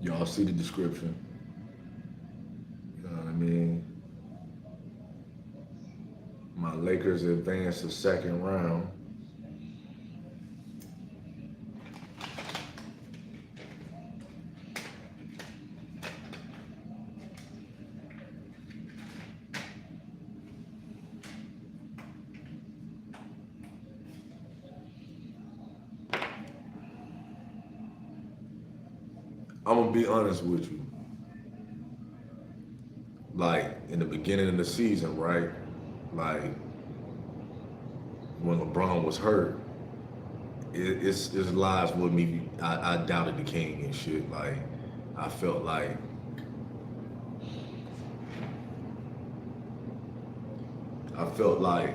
Y'all see the description. You know what I mean? My Lakers advanced the second round. I'm gonna be honest with you. Like in the beginning of the season, right? Like when LeBron was hurt, it's lies with me. I doubted the king and shit. Like I felt like I felt like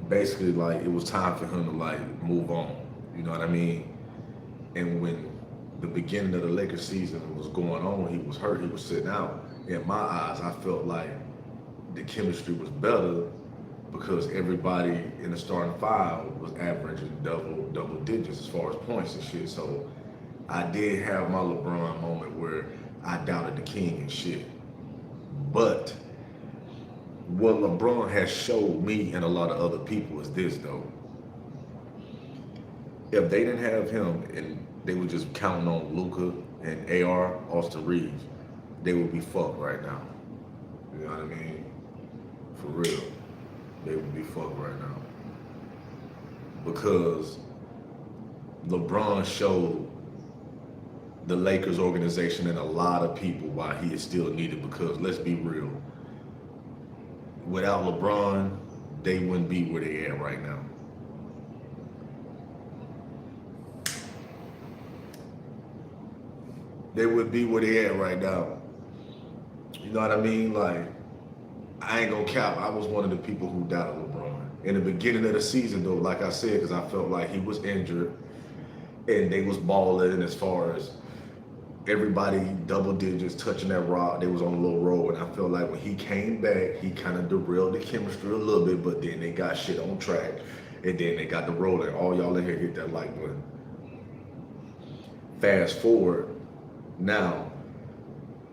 basically like it was time for him to like move on. You know what I mean? And when the beginning of the Lakers season was going on, he was hurt, he was sitting out. In my eyes, I felt like the chemistry was better because everybody in the starting five was averaging double digits as far as points and shit. So I did have my LeBron moment where I doubted the king and shit. But what LeBron has showed me and a lot of other people is this though. If they didn't have him and they were just counting on Luca and AR, Austin Reeves, they would be fucked right now. You know what I mean? For real. They would be fucked right now. Because LeBron showed the Lakers organization and a lot of people why he is still needed because let's be real. Without LeBron, they wouldn't be where they at right now. They would be where they at right now. You know what I mean? Like, I ain't gonna cap. I was one of the people who doubted LeBron. In the beginning of the season, though, like I said, because I felt like he was injured and they was balling as far as everybody double digits touching that rock. They was on a little roll, and I felt like when he came back, he kind of derailed the chemistry a little bit. But then they got shit on track, and then they got the rolling. All y'all in here hit that like button. Fast forward now,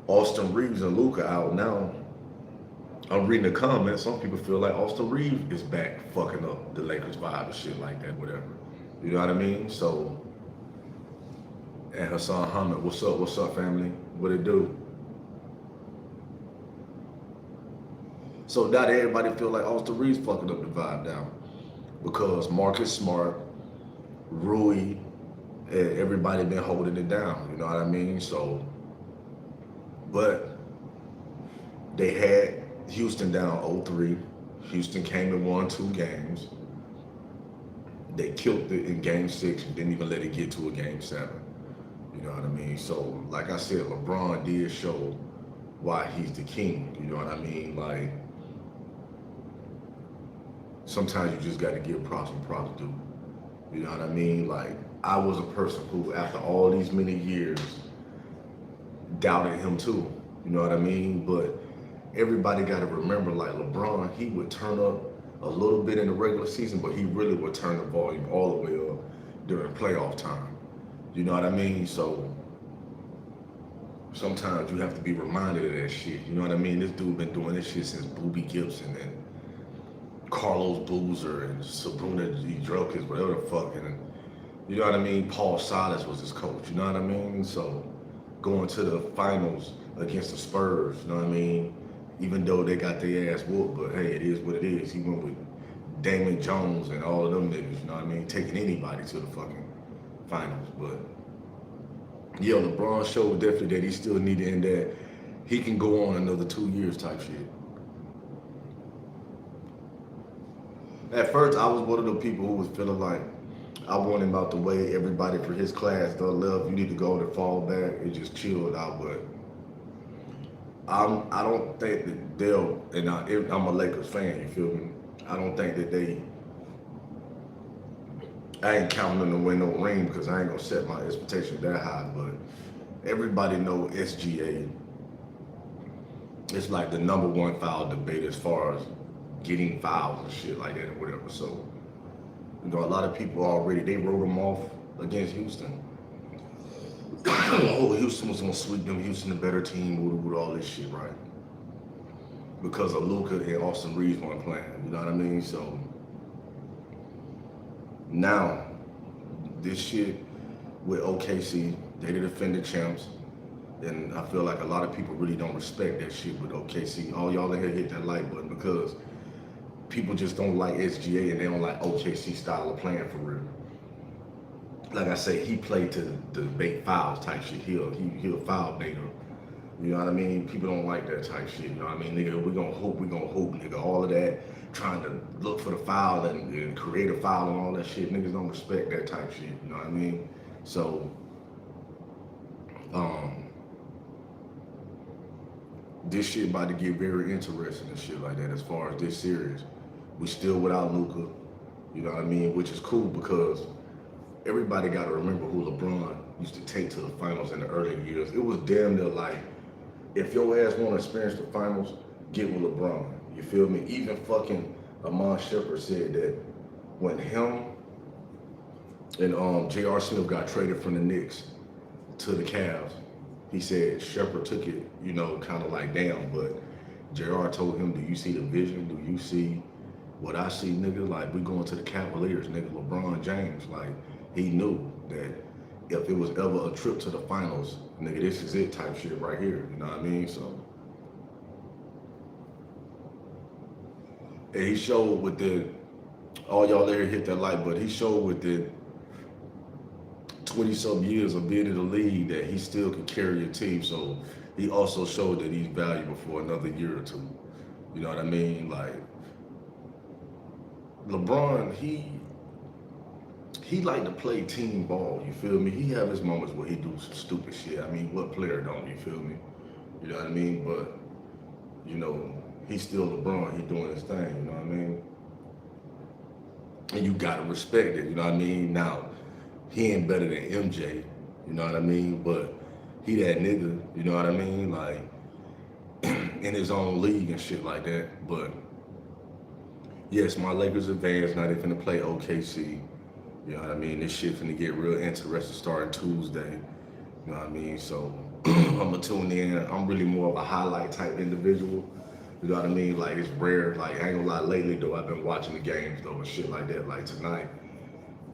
Austin Reeves and Luca out now. I'm reading the comments. Some people feel like Austin Reeves is back fucking up the Lakers vibe and shit like that, whatever. You know what I mean? So, and Hassan Hamid, what's up, family? What it do? So now that everybody feel like Austin Reeves fucking up the vibe now. Because Marcus Smart, Rui, and everybody been holding it down. You know what I mean? So, but they had Houston down 0-3. Houston came and won 2 games. They killed it in game 6 and didn't even let it get to a game 7. You know what I mean? So, like I said, LeBron did show why he's the king. You know what I mean? Like, sometimes you just got to give props and props due. You know what I mean? Like, I was a person who, after all these many years, doubted him too. You know what I mean? But everybody got to remember, like LeBron, he would turn up a little bit in the regular season, but he really would turn the volume all the way up during playoff time. You know what I mean? So sometimes you have to be reminded of that shit. You know what I mean? This dude been doing this shit since Boobie Gibson and Carlos Boozer and Sabrina Drelkis, whatever the fuck. And you know what I mean? Paul Silas was his coach. You know what I mean? So going to the finals against the Spurs, you know what I mean? Even though they got their ass whooped, but hey, it is what it is. He went with Damon Jones and all of them niggas, you know what I mean? Taking anybody to the fucking finals. But yeah, LeBron showed definitely that he still needed in that he can go on another 2 years type shit. At first, I was one of the people who was feeling like I want him out the way. Everybody for his class done left. You need to go and fall back and just chill out. But I don't think that they'll, and I'm a Lakers fan, you feel me? I don't think that I ain't counting them to win no ring because I ain't gonna set my expectations that high. But everybody know SGA is like the #1 foul debate as far as getting fouls and shit like that or whatever. So, you know, a lot of people already, they wrote them off against Houston. oh, Houston was gonna sweep them. Houston, a better team, with all this shit, right? Because of Luka and Austin Reeves weren't playing. You know what I mean? So now this shit with OKC, they the defending champs. And I feel like a lot of people really don't respect that shit with OKC. All y'all in here hit that like button because people just don't like SGA and they don't like OKC style of playing for real. Like I say, he played to bait fouls type shit. He'll foul bait him. You know what I mean? People don't like that type shit. You know what I mean? Nigga, we gonna hoop, nigga. All of that, trying to look for the foul and create a foul and all that shit. Niggas don't respect that type shit. You know what I mean? So, um, this shit about to get very interesting and shit like that as far as this series. We still without Luka. You know what I mean? Which is cool because everybody got to remember who LeBron used to take to the finals in the early years. It was damn near like, if your ass want to experience the finals, get with LeBron. You feel me? Even fucking Amon Shepard said that when him and J.R. Smith got traded from the Knicks to the Cavs, he said Shepard took it, you know, kind of like damn. But J.R. told him, "Do you see the vision? Do you see what I see, nigga? Like we going to the Cavaliers, nigga. LeBron James, like he knew that if it was ever a trip to the finals, nigga, this is it type shit right here. You know what I mean? So, and he showed with the all y'all there hit that like, but he showed with the 20 some years of being in the league that he still could carry a team. So he also showed that he's valuable for another year or two. You know what I mean? Like LeBron, he like to play team ball. You feel me? He have his moments where he do some stupid shit. I mean, what player don't? You feel me? You know what I mean? But you know, he's still LeBron. He doing his thing. You know what I mean? And you gotta respect it. You know what I mean? Now, he ain't better than MJ. You know what I mean? But he that nigga. You know what I mean? Like in his own league and shit like that. But yes, my Lakers advanced. Now they finna play OKC. You know what I mean? This shit finna get real interesting starting Tuesday. You know what I mean? So I'm gonna tune in. I'm really more of a highlight type individual. You know what I mean? Like it's rare. Like I ain't gonna lie. Lately though, I've been watching the games though and shit like that. Like tonight,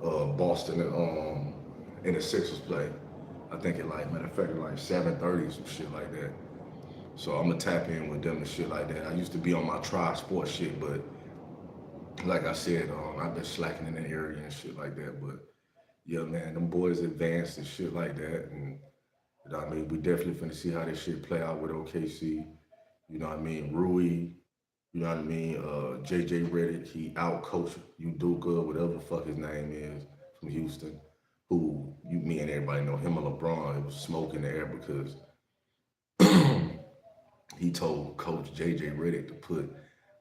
Boston and the Sixers play. I think it like matter of fact like 7:30 some shit like that. So I'm gonna tap in with them and shit like that. I used to be on my tri sport shit, but like I said, I've been slacking in that area and shit like that. But yeah, man, them boys advanced and shit like that. And you know what I mean? We definitely finna see how this shit play out with OKC. You know what I mean? Rui, you know what I mean? JJ Redick, he out coached Udoka, whatever the fuck his name is, from Houston, who me and everybody know him and LeBron, it was smoke in the air because he told Coach JJ Redick to put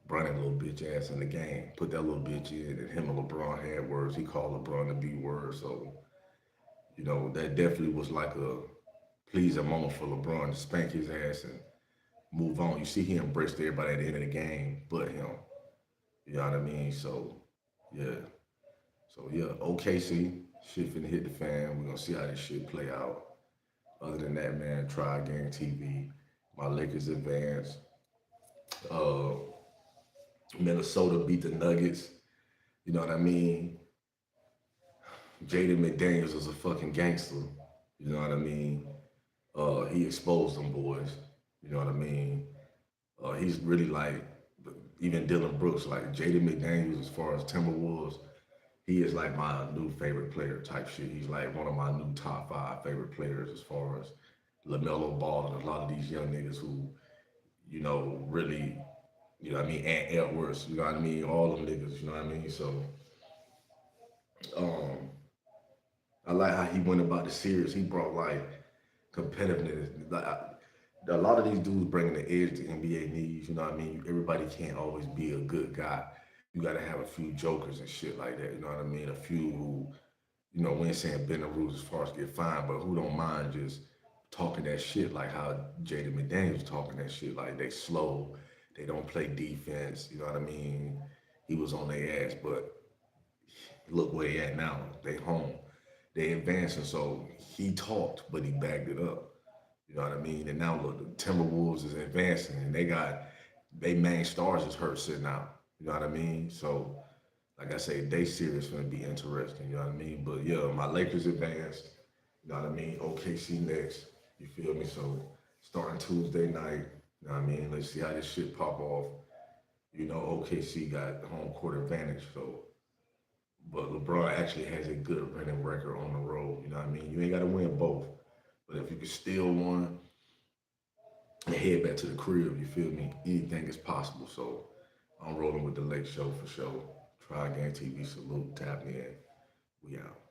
Bronny little bitch ass in the game, put that little bitch in, and him and LeBron had words. He called LeBron the B word. So, you know, that definitely was like a pleasing moment for LeBron to spank his ass and move on. You see, he embraced everybody at the end of the game, but him. You know what I mean? So, yeah. So, yeah, OKC, shit finna hit the fan. We're gonna see how this shit play out. Other than that, man, try again TV. My Lakers advance. Uh, Minnesota beat the Nuggets. You know what I mean? Jaden McDaniels was a fucking gangster. You know what I mean? He exposed them boys. You know what I mean? He's really like even Dylan Brooks, like Jaden McDaniels as far as Timberwolves. He is like my new favorite player type shit. He's like one of my new top 5 favorite players as far as LaMelo Ball and a lot of these young niggas who, you know, really, you know what I mean, Ant Edwards, you know what I mean, all them niggas, you know what I mean? So um I like how he went about the series. He brought like competitiveness. Like a lot of these dudes bringing the edge the NBA needs. You know what I mean? Everybody can't always be a good guy. You got to have a few jokers and shit like that. You know what I mean? A few who, you know, we ain't saying bend the rules as far as get fined, but who don't mind just talking that shit like how Jaden McDaniels talking that shit. Like they slow, they don't play defense. You know what I mean? He was on their ass, but look where they at now. They home. they advancing. So he talked, but he backed it up. You know what I mean? And now look, the Timberwolves is advancing, and they main stars is hurt sitting out. You know what I mean? So like I say, they series gonna be interesting. You know what I mean? But yeah, my Lakers advanced. You know what I mean? OKC next. You feel me? So starting Tuesday night. You know what I mean? Let's see how this shit pop off. You know, OKC got home court advantage. So, but LeBron actually has a good winning record on the road. You know what I mean? You ain't got to win both, but if you can steal one and head back to the crib, you feel me? Anything is possible. So I'm rolling with the Lake Show for sure. Try Game TV, salute, tap in. We out.